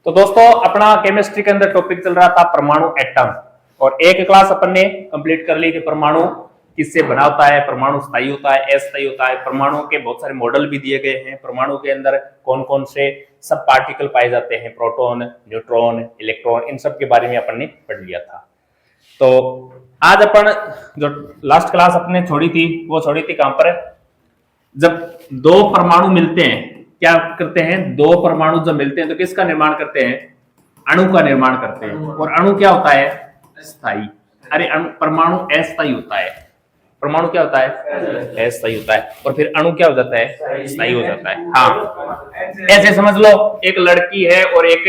तो दोस्तों अपना केमिस्ट्री के अंदर टॉपिक चल रहा था परमाणु एटम, और एक क्लास अपन ने कंप्लीट कर ली कि परमाणु किससे बना होता है, परमाणु स्थायी होता है, अस्थायी होता है। परमाणु के बहुत सारे मॉडल भी दिए गए हैं। परमाणु के अंदर कौन कौन से सब पार्टिकल पाए जाते हैं, प्रोटॉन, न्यूट्रॉन, इलेक्ट्रॉन, इन सब के बारे में अपन ने पढ़ लिया था। तो आज अपन जो लास्ट क्लास अपने छोड़ी थी वो छोड़ी थी कहां पर, जब दो परमाणु मिलते हैं क्या करते हैं, दो परमाणु जब मिलते हैं तो किसका निर्माण करते हैं, अणु का निर्माण करते हैं। और अणु क्या होता है, स्थायी। अरे परमाणु अस्थायी होता है, परमाणु क्या होता है, अस्थायी होता है। और फिर अणु क्या हो जाता है, स्थायी हो जाता है। हाँ, ऐसे समझ लो एक लड़की है और एक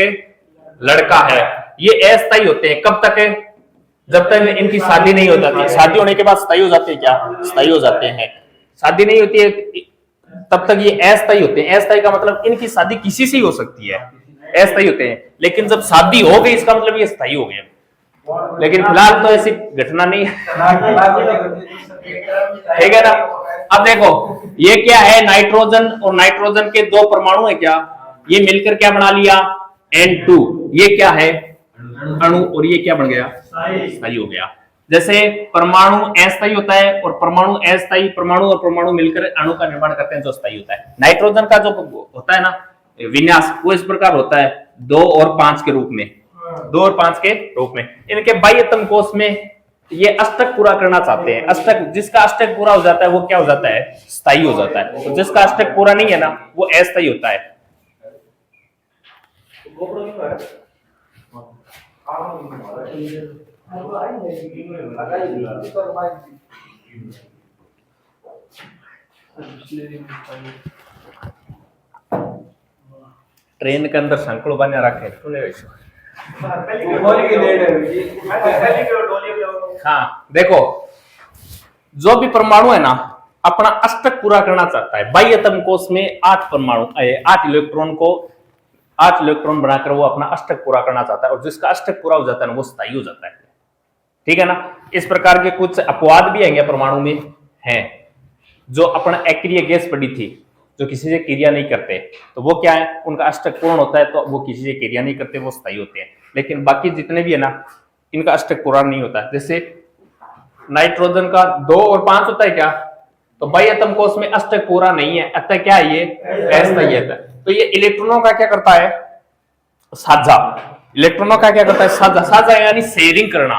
लड़का है, ये अस्थायी होते हैं। कब तक है, जब तक इनकी शादी नहीं हो जाती। शादी होने के बाद स्थायी हो जाते हैं, क्या स्थायी हो जाते हैं। शादी नहीं होती है तब तक ये अस्थायी होते हैं। अस्थायी का मतलब इनकी शादी किसी से ही हो सकती है, अस्थायी होते हैं। लेकिन जब शादी हो गई इसका मतलब ये स्थायी हो गए। लेकिन फिलहाल तो ऐसी घटना नहीं है, ठीक है ना। अब देखो ये क्या है, नाइट्रोजन, और नाइट्रोजन के दो परमाणु है क्या, ये मिलकर क्या बना लिया, N2। ये क्या है, अणु, और ये क्या बन गया, स्थायी हो गया। जैसे परमाणु अस्थायी होता है और परमाणु अस्थायी, परमाणु और परमाणु मिलकर अणु का निर्माण करते हैं जो स्थायी होता है। नाइट्रोजन का जो होता है ना विन्यास, वो इस प्रकार होता है 2 और 5 के रूप में, 2 और 5 के रूप में। इनके बाह्यतम कोश में ये अष्टक पूरा करना चाहते हैं। अष्टक, जिसका अष्टक पूरा हो जाता है वो क्या हो जाता है, स्थायी हो जाता है। तो जिसका अष्टक पूरा नहीं है ना वो अस्थायी होता है। ट्रेन के अंदर संकल बना रखे हाँ, देखो जो भी परमाणु है ना अपना अष्टक पूरा करना चाहता है। बाह्यतम कोश में 8 परमाणु, 8 इलेक्ट्रॉन को 8 इलेक्ट्रॉन बनाकर वो अपना अष्टक पूरा करना चाहता है, और जिसका अष्टक पूरा हो जाता है ना वो स्थायी हो जाता है, ठीक है ना। इस प्रकार के कुछ अपवाद भी आएंगे परमाणु में हैं। जो अपना अक्रिय गैस पड़ी थी, जो किसी से क्रिया नहीं करते, तो वो क्या है, उनका अष्टक पूर्ण होता है तो वो किसी से क्रिया नहीं करते, वो स्थायी होते हैं। लेकिन बाकी जितने भी है ना इनका अष्टक पूरा नहीं होता है। जैसे नाइट्रोजन का 2 और 5 होता है क्या, तो बाह्यतम कोश में अष्टक पूरा नहीं है, अतः क्या है, ये अस्थायी है। तो ये इलेक्ट्रॉनों का क्या करता है, साझा। इलेक्ट्रॉनों का क्या करता है, साझा। साझा यानी शेयरिंग करना,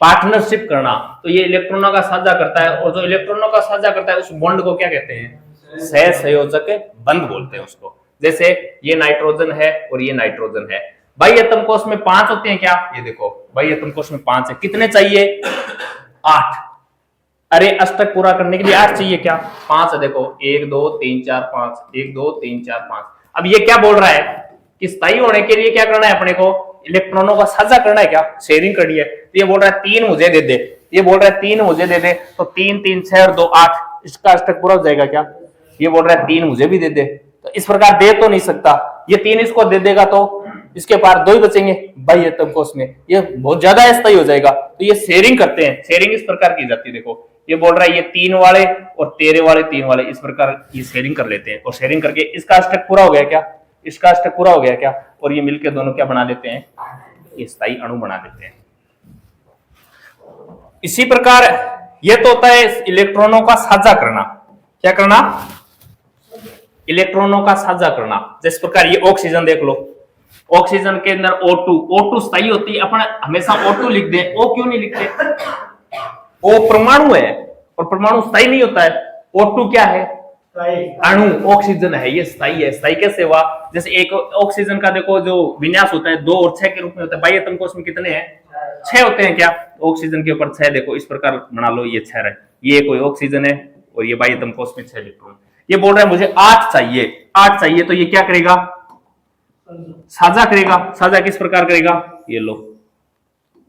पार्टनरशिप करना। तो ये इलेक्ट्रॉनों का साझा करता है, और जो इलेक्ट्रॉनों का साझा करता है उस बॉन्ड को क्या कहते हैं, सहसंयोजक बंध बोलते हैं उसको। जैसे ये नाइट्रोजन है और ये नाइट्रोजन है। बाह्यतम कोश में 5 होते हैं क्या, ये देखो बाह्यतम कोश में 5 है। कितने चाहिए, 8। अरे अष्टक पूरा करने के लिए 8 चाहिए क्या, 5 है। देखो 1 2 3 4 5, 1 2 3 4 5। अब ये क्या बोल रहा है कि स्थायी होने के लिए क्या करना है अपने को, इलेक्ट्रॉनों का साझा करना है, क्या शेयरिंग करनी है। तो ये बोल रहा है 3 मुझे दे दे, ये बोल रहा है 3 मुझे दे दे। तो 3 3 6 और 2 8, इसका अष्टक पूरा हो जाएगा क्या। ये बोल रहा है 3 मुझे भी दे दे, तो इस प्रकार दे तो नहीं सकता। ये 3 इसको दे देगा तो इसके पार 2 ही बचेंगे बाह्यतम कोश में, ये बहुत ज्यादा अस्थायी हो जाएगा। तो ये शेयरिंग करते हैं, शेयरिंग इस प्रकार की जाती है। देखो ये बोल रहा है ये 3 वाले और तेरे वाले 3 वाले, इस प्रकार ये शेयरिंग कर लेते हैं। और शेयरिंग करके इसका अष्टक पूरा हो गया क्या, इसका अष्टक पूरा हो गया क्या, और ये मिलकर दोनों क्या बना देते हैं, ये स्थायी अणु बना देते हैं। इसी प्रकार ये तो होता है इलेक्ट्रॉनों का साझा करना। क्या करना, इलेक्ट्रॉनों का साझा करना। जिस प्रकार ये ऑक्सीजन देख लो, ऑक्सीजन के अंदर O2 स्थायी होती है। अपन हमेशा O2 लिख दें, O क्यों नहीं लिखते, O परमाणु है और परमाणु स्थायी नहीं होता है। O2 क्या है, अणु, ऑक्सीजन है, ये स्थायी है। स्थायी कैसे हुआ, जैसे एक ऑक्सीजन का देखो जो विन्यास होता है 2 और 6 के रूप में होता है। बाह्यतम कोश में कितने हैं, 6 होते हैं क्या, ऑक्सीजन के ऊपर 6। देखो इस प्रकार बना लो, ये 6 है, ये कोई ऑक्सीजन है और ये बाह्यतम कोश में 6 इलेक्ट्रॉन। ये बोल रहा है मुझे 8 चाहिए, 8 चाहिए। तो ये क्या करेगा, साझा करेगा। साझा किस प्रकार करेगा, ये लो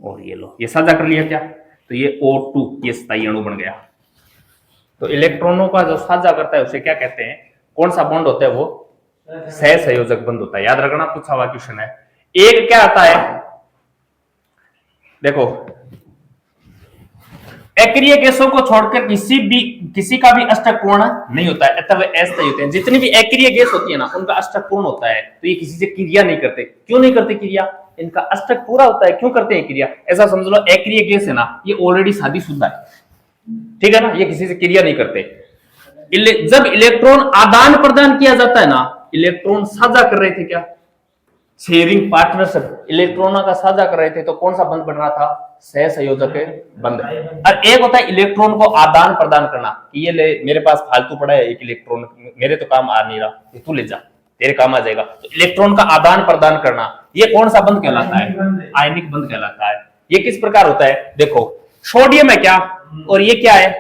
और ये लो, ये साझा कर लिया क्या, तो ये O2, ये स्थायी अणु बन गया। तो इलेक्ट्रॉनों का जो साझा करता है उसे क्या कहते हैं, कौन सा बॉन्ड होता है, वो सहसंयोजक बंध होता है। याद रखना, पूछा हुआ क्वेश्चन है। एक क्या आता है, देखो एक्रिय गैसों को छोड़कर किसी का भी अष्टक पूर्ण नहीं होता है, अतः वे ऐसे ही होते हैं। जितनी भी एक्रिय गैस होती है ना उनका अष्टक पूर्ण होता है, तो ये किसी से क्रिया नहीं करते। क्यों नहीं करते क्रिया? इनका अष्टक पूरा होता है। क्यों करते हैं क्रिया? ऐसा समझ लो एक्रिय गैस है ना, ये ऑलरेडी शादीशुदा है, ठीक है ना, ये किसी से क्रिया नहीं करते। जब इलेक्ट्रॉन आदान प्रदान किया जाता है ना, इलेक्ट्रॉन साझा कर रहे थे, क्या शेयरिंग पार्टनरशिप, इलेक्ट्रॉनों का साझा कर रहे थे, तो कौन सा बंध बन रहा था? सहसंयोजक बंध। और एक होता है इलेक्ट्रॉन को आदान प्रदान करना, कि ये ले मेरे पास फालतू पड़ा है एक इलेक्ट्रॉन, मेरे तो काम आ नहीं रहा, ये तू ले जा, तेरे काम आ जाएगा। तो इलेक्ट्रॉन का आदान प्रदान करना, ये कौन सा बंध कहलाता है? आयनिक बंध कहलाता है। ये किस प्रकार होता है? देखो सोडियम है क्या, और ये क्या है?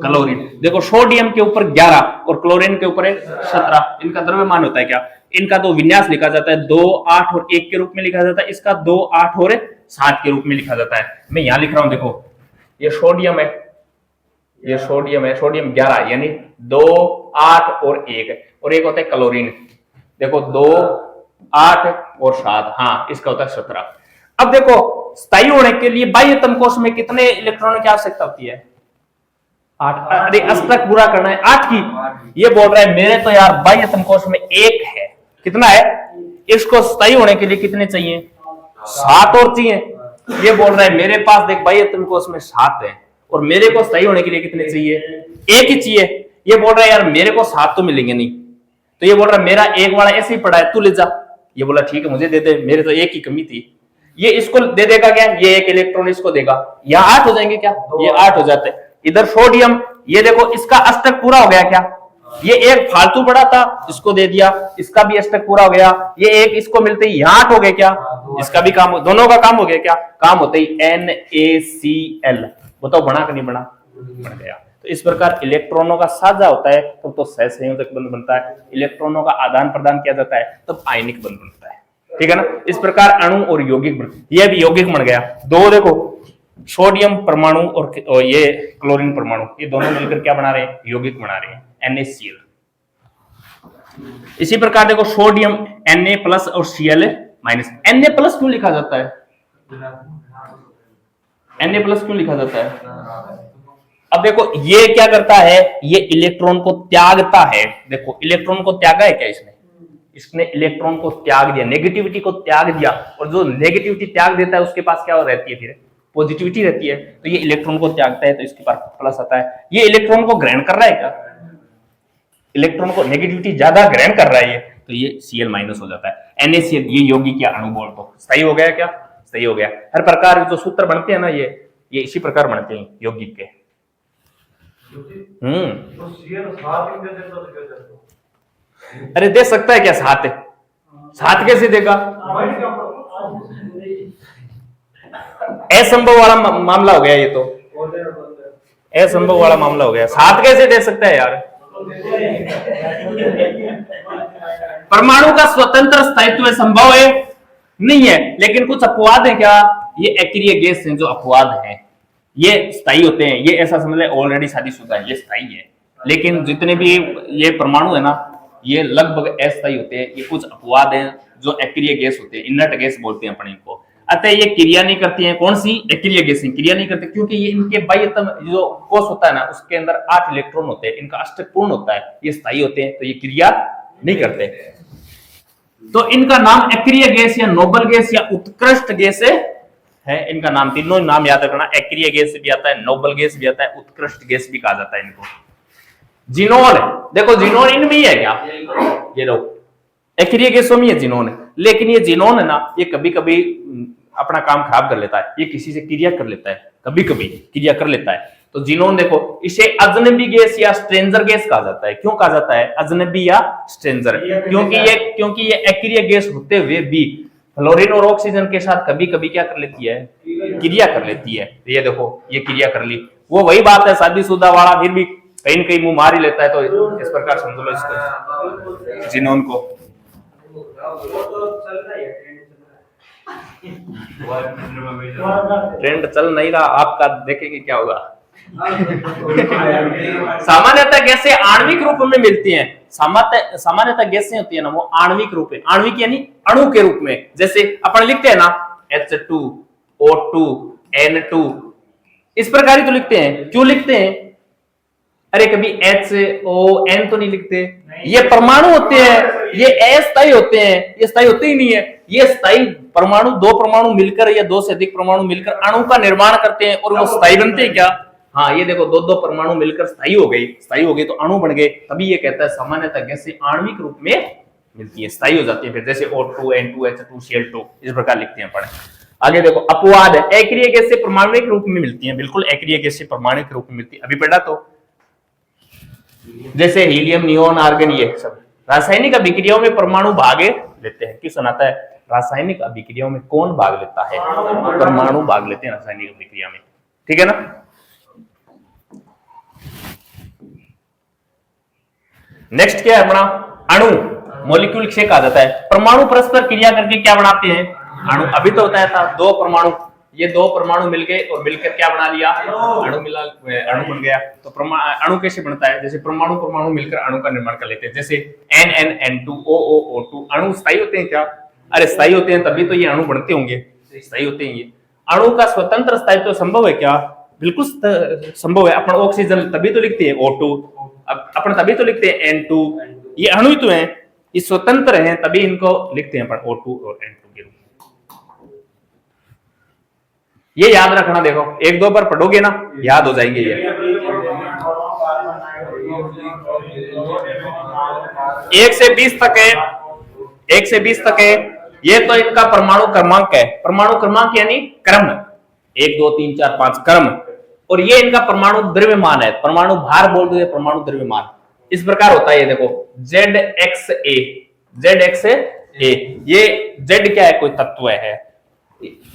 क्लोरीन। देखो सोडियम के ऊपर 11 और क्लोरीन के ऊपर 17, इनका द्रव्यमान होता है क्या? इनका तो विन्यास लिखा जाता है 2, 8 और 1 के रूप में लिखा जाता है, इसका 2, 8 और 7 के रूप में लिखा जाता है। मैं यहां लिख रहा हूं, देखो ये सोडियम है, ये सोडियम है, सोडियम 11 यानी 2, 8 और 1, और एक होता है क्लोरीन, देखो 2, 8 और 7, हाँ इसका होता है 17। अब देखो स्थायी होने के लिए बाह्य तम कोश में कितने इलेक्ट्रॉनों की आवश्यकता होती है? 8। अरे अष्टक पूरा करना है 8 की। ये बोल रहा है मेरे तो यार बाह्य तम कोश में 1 है, कितना है? इसको स्थायी होने के लिए कितने चाहिए? 7 और चाहिए। ये बोल रहा है मेरे पास देख बाह्य तम कोश में 7 है, और मेरे को स्थायी होने के लिए कितने चाहिए? 1 ही चाहिए। ये बोल रहा है यार मेरे को 7 तो मिलेंगे नहीं, तो ये बोल रहा है मेरा 1 वाला ऐसे ही पड़ा है, तू ले जा। ये बोला ठीक है मुझे दे दे, मेरे तो 1 की कमी थी। ये इसको दे देगा क्या? ये 1 इलेक्ट्रॉन इसको देगा, यहाँ 8 हो जाएंगे क्या? ये 8 हो जाते हैं। इधर सोडियम, ये देखो इसका अष्टक पूरा हो गया क्या? ये 1 फालतू पड़ा था, इसको दे दिया, इसका भी अष्टक पूरा हो गया। ये 1 इसको मिलते ही यहाँ 8 हो गए क्या? इसका भी काम, दोनों का काम हो गया क्या? काम होते ही NaCl। बताओ बना कि नहीं बना? बन गया। तो इस प्रकार इलेक्ट्रॉनों का साझा होता है तो सहसंयोजक बंध बनता है, इलेक्ट्रॉनों का आदान प्रदान किया जाता है तब आयनिक बंध बनता है, ठीक है ना। इस प्रकार अणु और यौगिक बन, ये भी यौगिक बन गया। दो देखो सोडियम परमाणु और ये क्लोरीन परमाणु, ये दोनों मिलकर क्या बना रहे हैं? यौगिक बना रहे हैं, NaCl। इसी प्रकार देखो सोडियम Na+ और Cl-। Na+ क्यों लिखा जाता है? Na+ क्यों लिखा जाता है? अब देखो ये क्या करता है? ये इलेक्ट्रॉन को त्यागता है। देखो इलेक्ट्रॉन को त्यागा है क्या इसने? इसने इलेक्ट्रॉन को त्याग दिया, नेगेटिविटी को त्याग दिया, और जो नेगेटिविटी त्याग देता है उसके पास क्या रहती है? फिर पॉजिटिविटी रहती है। तो ये इलेक्ट्रॉन को त्यागता है तो इसके पास प्लस आता है। ये इलेक्ट्रॉन को ग्रहण कर रहा है क्या? इलेक्ट्रॉन को नेगेटिविटी ज्यादा ग्रहण कर रहा है ये, तो ये Cl- हो जाता है। NaCl ये यौगिक या अणु बोल दो। सही हो गया क्या? सही हो गया। हर प्रकार जो सूत्र बनते हैं ना ये इसी प्रकार बनते हैं यौगिक के। तो अरे दे सकता है क्या? 7 कैसे देगा? असंभव वाला मामला हो गया ये तो, असंभव वाला मामला हो गया। 7 कैसे दे सकता है यार? परमाणु का स्वतंत्र स्थायित्व संभव है नहीं है, लेकिन कुछ अपवाद है क्या? ये अक्रिय गैस हैं जो अपवाद हैं, ये स्थायी होते हैं। ये ऐसा समझ ले ऑलरेडी शादीशुदा है, ये स्थायी है। लेकिन जितने भी ये परमाणु है ना, ये लगभग अस्थायी होते हैं। ये कुछ अपवाद हैं जो अक्रिय गैस होते हैं, इनर्ट गैस बोलते हैं अपन इनको। अतः ये क्रिया नहीं करती हैं। कौन सी? अक्रिय गैसें क्रिया नहीं करती, क्योंकि ये इनके बाह्यतम जो कोश होता है ना उसके अंदर 8 इलेक्ट्रॉन होते हैं, इनका अष्टक पूर्ण होता है, ये स्थायी होते हैं, तो ये क्रिया नहीं करते। तो इनका नाम अक्रिय गैस या नोबल गैस या उत्कृष्ट गैस है। इनका नाम, तीनों नाम याद रखना। अक्रिय गैस भी आता है, नोबल गैस भी आता है, उत्कृष्ट गैस भी कहा जाता है इनको। जिनोन, देखो जिनोन इनमें ही है क्या? ये लो अक्रिय गैसों में है जिनोन, लेकिन ये जिनोन है ना, ये कभी कभी अपना काम खराब कर लेता है। ये किसी से क्रिया कर लेता है, कभी कभी क्रिया कर लेता है। तो जिनोन देखो, इसे अजनबी गैस या स्ट्रेंजर गैस कहा जाता है। क्यों कहा जाता है अजनबी या स्ट्रेंजर? क्योंकि ये अक्रिय गैस होते हुए भी फ्लोरीन और ऑक्सीजन के साथ कभी कभी क्या कर लेती है? क्रिया कर लेती है। ये देखो ये क्रिया कर ली, वो वही बात है शादीशुदा वाला, फिर भी कहीं न कहीं मुंह मार ही लेता है। तो इस प्रकार समझ लो इसको, जिनोन को। ट्रेंड चल नहीं रहा आपका, देखेंगे क्या होगा। सामान्यतः गैसें आणविक रूप में मिलती हैं। सामान्यतः गैसें होती है ना, वो आणविक रूप है। आणविक यानी अणु के रूप में। जैसे अपन लिखते हैं ना H2O2 N2 इस प्रकार ही तो लिखते हैं। क्यों लिखते हैं? अरे कभी HON तो नहीं लिखते। ये परमाणु होते हैं, ये अस्थायी होते हैं, ये स्थायी होते ही नहीं है। ये स्थायी परमाणु, दो परमाणु मिलकर या दो से अधिक परमाणु मिलकर अणु का निर्माण करते हैं और वो स्थायी बनते हैं क्या? हाँ, ये देखो दो दो परमाणु मिलकर स्थायी हो गई तो अणु बन गए। तभी ये कहता है सामान्यतः गैसें आणविक रूप में मिलती है, स्थायी हो जाती है। फिर जैसे O2 N2 H2 Cl2 इस प्रकार लिखते हैं। पढ़े आगे देखो, अपवाद है, अक्रिय गैसें परमाणु के रूप में मिलती हैं। बिल्कुल अक्रिय गैसें परमाणु के रूप में मिलती है। अभी पढ़ा तो, जैसे हीलियम, नियोन, आर्गन, ये सब रासायनिक अभिक्रियाओं में परमाणु भाग लेते हैं। क्यों सुनाता है? रासायनिक अभिक्रियाओं में कौन भाग लेता है? परमाणु भाग लेते हैं रासायनिक अभिक्रिया में। ठीक है ना? नेक्स्ट क्या है अपना? अणु, मॉलिक्यूल किसे कहा जाता है? परमाणु परस्पर क्रिया करके क्या बनाते हैं? अणु। अभी तो बताया था दो परमाणु, ये दो परमाणु मिल गए और मिलकर क्या बना लिया? अणु मिला, अणु बन गया। तो अणु कैसे बनता है? जैसे परमाणु परमाणु मिलकर अणु का निर्माण कर लेते हैं। जैसे NN, N2, OO, अणु स्थायी होते हैं क्या? अरे स्थायी होते हैं, तभी तो ये अणु बनते होंगे, स्थायी होते हैं ये। अणु का स्वतंत्र स्थायित्व संभव है क्या? बिल्कुल संभव है। अपन ऑक्सीजन तभी तो लिखते हैं O2, अपन तभी तो लिखते हैं N2, ये अणु ही तो है, ये स्वतंत्र हैं, तभी इनको लिखते हैं अपन O2 और N2 के रूप में। ये याद रखना, देखो एक दो बार पढ़ोगे ना याद हो जाएंगे ये। 1 से 20 तक है, 1 से 20 तक है। ये तो इनका परमाणु क्रमांक है। परमाणु क्रमांक यानी क्रम, 1 2 3 4 5 क्रम। और ये इनका परमाणु द्रव्यमान है। परमाणु भार बोल दो, परमाणु द्रव्यमान इस प्रकार होता है। ये देखो ZXA, ये Z क्या है? कोई तत्व है,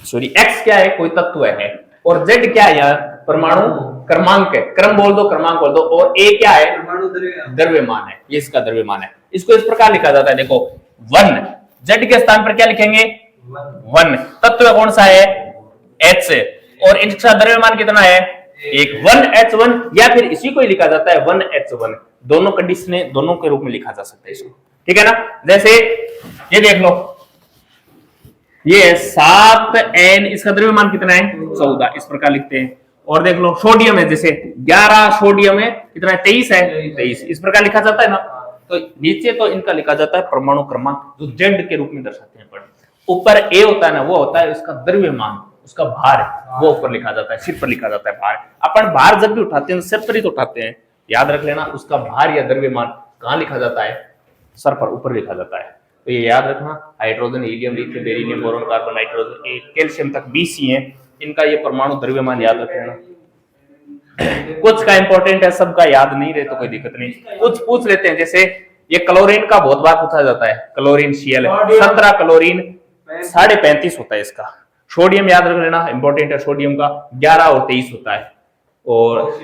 सॉरी X क्या है? कोई तत्व है। और Z क्या है? परमाणु क्रमांक है। क्रम बोल दो, क्रमांक बोल दो। और A क्या है? द्रव्यमान है, ये इसका द्रव्यमान है। इसको इस प्रकार लिखा जाता है, देखो 1, Z के स्थान पर क्या लिखेंगे? 1। तत्व कौन सा है? H। और इसका द्रव्यमान कितना है? 1H1, या फिर इसी को ही लिखा जाता है 1H1। दोनों कंडीशन, दोनों के रूप में लिखा जा सकता है इसको। ठीक है ना? जैसे ये देख लो, ये 7N, इसका द्रव्यमान कितना है? 14, इस प्रकार लिखते हैं। और देख लो सोडियम है, जैसे 11 सोडियम है, कितना है? 23 है, 23 इस प्रकार लिखा जाता है ना। तो नीचे तो इनका लिखा जाता है परमाणु क्रमांक, जो Z के रूप में दर्शाते हैं। ऊपर A होता है ना, वो होता है इसका द्रव्यमान, उसका भार है, वो ऊपर लिखा जाता है, सिर पर लिखा जाता है भार। अपन भार जब भी उठाते हैं सिर पर ही तो उठाते हैं। याद रख लेना, उसका भार या द्रव्यमान कहाँ लिखा जाता है? सर पर, ऊपर लिखा जाता है। तो ये याद रखना, hydrogen, helium, lithium, beryllium, boron, carbon, nitrogen, calcium तक 20 ही है। इनका ये परमाणु द्रव्यमान याद रख लेना। कुछ का इंपॉर्टेंट है, सबका याद नहीं रहे तो कोई दिक्कत नहीं, कुछ पूछ लेते हैं। जैसे ये क्लोरीन का बहुत बार पूछा जाता है, क्लोरीन Cl 17 क्लोरीन 35.5 होता है इसका। सोडियम याद रख लेना, इंपॉर्टेंट है, सोडियम का 11 और 23 होता है। और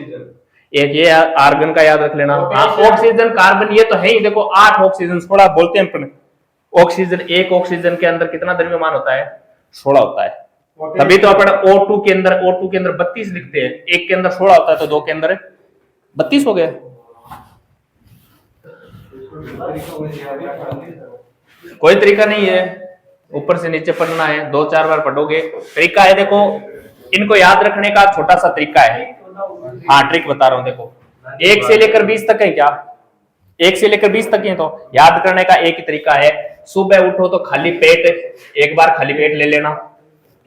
एक ये आर्गन का याद रख लेना। ऑक्सीजन, कार्बन, ये तो है ही। देखो 8 ऑक्सीजन, 16 बोलते हैं अपन। ऑक्सीजन, एक ऑक्सीजन के अंदर कितना द्रव्यमान होता है? 16 होता है। तभी तो अपन O2 के अंदर 32 लिखते हैं। एक के अंदर 16 होता है तो दो के अंदर 32 हो गया। कोई तरीका नहीं है, ऊपर से नीचे पढ़ना है, 2-4 बार पढ़ोगे। तरीका है, देखो इनको याद रखने का छोटा सा तरीका है। हाँ, ट्रिक बता रहा हूं, देखो 1 से लेकर 20 तक है क्या? 1 से लेकर 20 तक है। तो याद करने का एक ही तरीका है, सुबह उठो तो खाली पेट, एक बार खाली पेट ले लेना।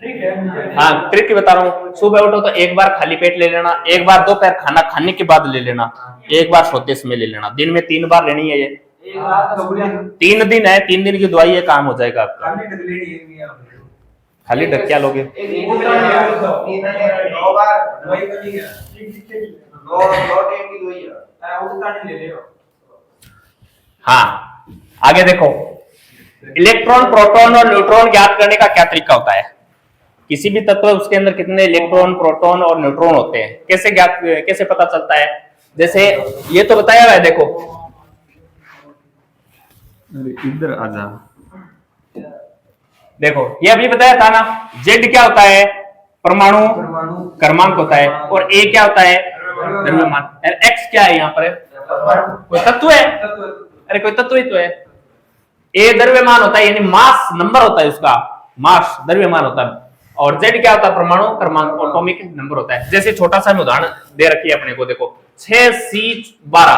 हाँ, ट्रिक बता रहा हूँ। सुबह उठो तो एक बार खाली पेट ले लेना, एक बार दोपहर खाना खाने के बाद ले लेना, एक बार सोते समय ले लेना। दिन में 3 बार लेनी है ये। 3 दिन है, 3 दिन की दवाई है, काम हो जाएगा आपका। खाली ढक क्या लोगे? हाँ, आगे देखो, इलेक्ट्रॉन, प्रोटॉन और न्यूट्रॉन ज्ञात करने का क्या तरीका होता है? किसी भी तत्व उसके अंदर कितने इलेक्ट्रॉन, प्रोटॉन और न्यूट्रॉन होते हैं, कैसे पता चलता है? जैसे ये तो बताया हुआ है, देखो इधर आजा, देखो ये अभी बताया था ना। Z क्या होता है? परमाणु क्रमांक होता है। और A क्या होता है? द्रव्यमान। X क्या है यहाँ पर? कोई तत्व है? अरे कोई तत्व ही तो है। A द्रव्यमान होता है, यानी मास नंबर होता है उसका, मास द्रव्यमान होता है। और Z क्या होता है? परमाणु क्रमांक, एटॉमिक नंबर होता है। जैसे छोटा सा उदाहरण दे रखी है अपने को, देखो 6C12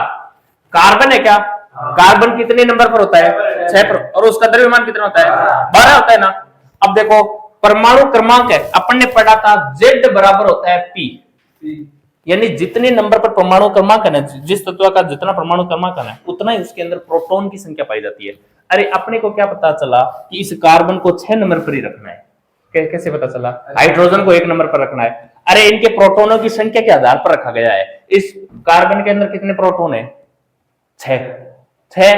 कार्बन है क्या? कार्बन कितने नंबर पर होता है? 6 पर, और उसका द्रव्यमान कितना होता है? 12 होता है ना। अब देखो परमाणु क्रमांक है, अपन ने पढ़ा था Z बराबर होता है P, यानी जितने नंबर पर परमाणु क्रमांक है ना, जिस तत्व का जितना परमाणु क्रमांक है उतना ही उसके अंदर प्रोटॉन की संख्या पाई जाती है। अरे अपने को क्या पता चला कि इस कार्बन को 6 नंबर पर ही रखना है? कैसे पता चला? हाइड्रोजन को 1 नंबर पर रखना है। अरे इनके प्रोटोनों की संख्या के आधार पर रखा गया है। इस कार्बन के अंदर कितने प्रोटोन है? 6,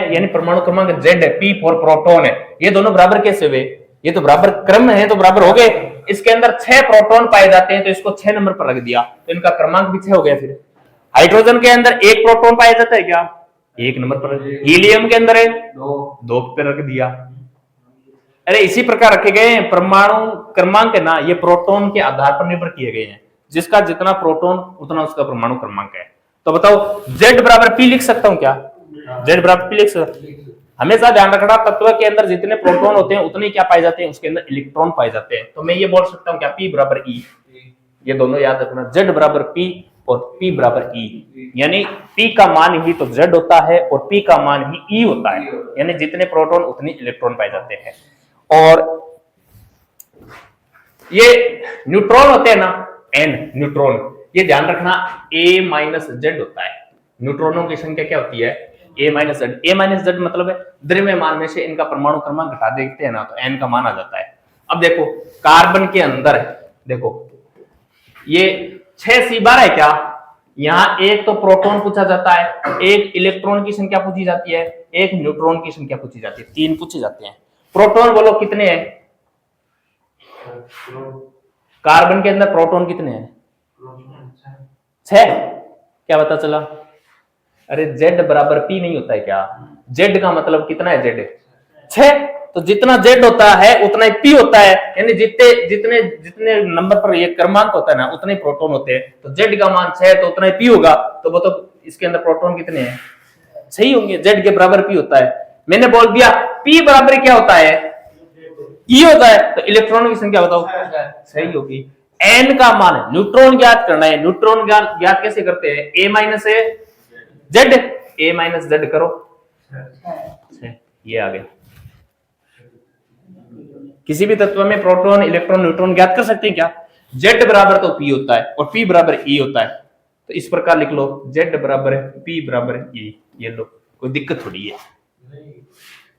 यानी परमाणु क्रमांक Z है, P फॉर प्रोटोन है। ये दोनों बराबर कैसे हुए? ये तो बराबर क्रम में है, तो बराबर हो गए। इसके अंदर 6 प्रोटॉन पाए जाते हैं, तो इसको 6 नंबर पर रख दिया, तो इनका क्रमांक भी 6 हो गया। फिर हाइड्रोजन के अंदर 1 प्रोटॉन पाया जाता है क्या? 1 नंबर पर। हीलियम के अंदर है 2 पे रख दिया। अरे इसी प्रकार रखे गए हैं। परमाणु क्रमांक है ना, ये प्रोटॉन के आधार पर निर्भर किए गए हैं। जिसका जितना प्रोटॉन उतना उसका परमाणु क्रमांक है। तो बताओ Z बराबर P लिख सकता हूं क्या? Z बराबर P लिख सकता। हमेशा ध्यान रखना, तत्व के अंदर जितने प्रोटॉन होते हैं उतने क्या पाए जाते हैं? उसके अंदर इलेक्ट्रॉन पाए जाते हैं। तो मैं ये बोल सकता हूँ क्या? P बराबर E। ये दोनों याद रखना, Z बराबर P और P बराबर E, यानी P का मान ही तो Z होता है और P का मान ही E होता है, यानी जितने प्रोटॉन उतने इलेक्ट्रॉन पाए जाते हैं। और ये न्यूट्रॉन होते हैं ना, N न्यूट्रॉन, ये ध्यान रखना A माइनस Z होता है। न्यूट्रॉनों की संख्या क्या होती है? A minus Z। A minus Z मतलब है द्रव्यमान में से इनका परमाणु क्रमांक घटा देते हैं ना, तो N का मान आ जाता है। अब देखो कार्बन के अंदर देखो ये 6C12 है क्या? यहाँ एक तो प्रोटॉन पूछा जाता है, एक इलेक्ट्रॉन की संख्या पूछी जाती है, एक न्यूट्रॉन की संख्या पूछी जाती है, 3 पूछे जाते हैं। प्रोटॉन बोलो कितने हैं? कार्बन के अंदर प्रोटॉन कितने हैं? 6। क्या पता चला? अरे Z बराबर P नहीं होता है क्या? Z का मतलब कितना है? Z 6, तो जितना Z होता है उतना ही P होता है, यानी जितने जितने जितने नंबर पर ये क्रमांक होता है ना उतने प्रोटॉन होते हैं। तो Z का मान 6 तो उतना ही P होगा। तो वो तो इसके अंदर प्रोटॉन कितने हैं? 6 ही होंगे। Z के बराबर P होता है। मैंने बोल दिया P बराबर क्या होता है? E होता है। तो इलेक्ट्रॉनों की संख्या बताओ? सही होगी। N का मान न्यूट्रॉन ज्ञात करना है। न्यूट्रॉन ज्ञात कैसे करते हैं? A minus Z, A minus Z करो, ये आ गया। किसी भी तत्व में प्रोटॉन, इलेक्ट्रॉन, न्यूट्रॉन ज्ञात कर सकते हैं क्या? Z बराबर तो P होता है और P बराबर E होता है। तो इस प्रकार लिख लो Z बराबर P बराबर E। ये लो, कोई दिक्कत थोड़ी है,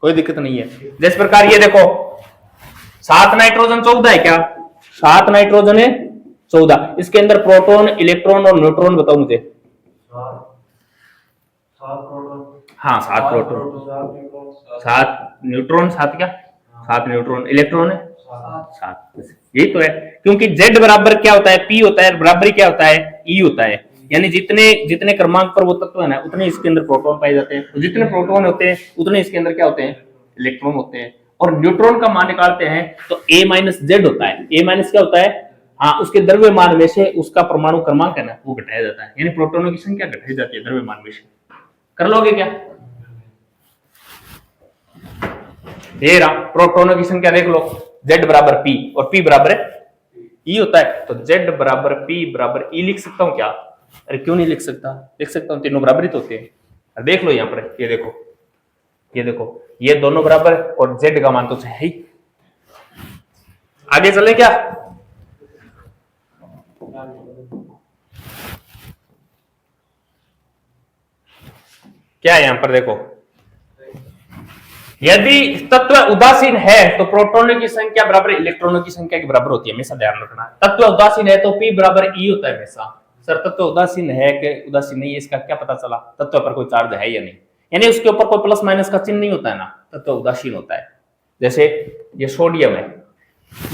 कोई दिक्कत नहीं है। जिस प्रकार ये देखो 7 नाइट्रोजन 14 है क्या? 7 नाइट्रोजन है 14। इसके अंदर प्रोटॉन, इलेक्ट्रॉन और न्यूट्रॉन बताओ मुझे। 7 प्रोटॉन, हाँ 7 प्रोटॉन, 7 न्यूट्रॉन, 7 क्या? 7 न्यूट्रॉन, इलेक्ट्रॉन है 7। यही तो है, क्योंकि Z बराबर क्या होता है? P होता है, बराबरी क्या होता है? E होता है, यानी जितने जितने क्रमांक पर वो तत्व है ना उतने इसके अंदर प्रोटॉन पाए जाते हैं। तो जितने प्रोटॉन होते हैं उतने इसके अंदर क्या होते हैं? इलेक्ट्रॉन होते हैं। और न्यूट्रॉन का मान निकालते हैं तो A माइनस Z होता है। A माइनस क्या होता है? हाँ, उसके द्रव्यमान में से उसका परमाणु क्रमांक है ना वो घटाया जाता है, यानी प्रोटॉनों की संख्या घटाई जाती है द्रव्यमान में से। कर लोगे क्या? ये रहा प्रोटॉनों की संख्या, देख लो Z बराबर P और P बराबर E होता है। तो Z बराबर P बराबर E लिख सकता हूं क्या? अरे क्यों नहीं लिख सकता? लिख सकता हूं, तीनों बराबर ही तो होते हैं। देख लो यहाँ पर, ये देखो, ये देखो, ये दोनों बराबर और Z का मान तो है ही। आगे चले क्या? क्या है यहां पर देखो, यदि तत्व उदासीन है तो प्रोटॉनों की संख्या बराबर इलेक्ट्रॉनों की संख्या के बराबर होती है, हमेशा ध्यान रखना। तत्व उदासीन है तो P बराबर E होता है हमेशा। सर तत्व उदासीन है कि उदासीन नहीं है, इसका क्या पता चला? तत्व पर कोई चार्ज है या नहीं, यानी उसके ऊपर कोई प्लस माइनस का चिन्ह नहीं होता है ना, तत्व उदासीन होता है। जैसे ये सोडियम है,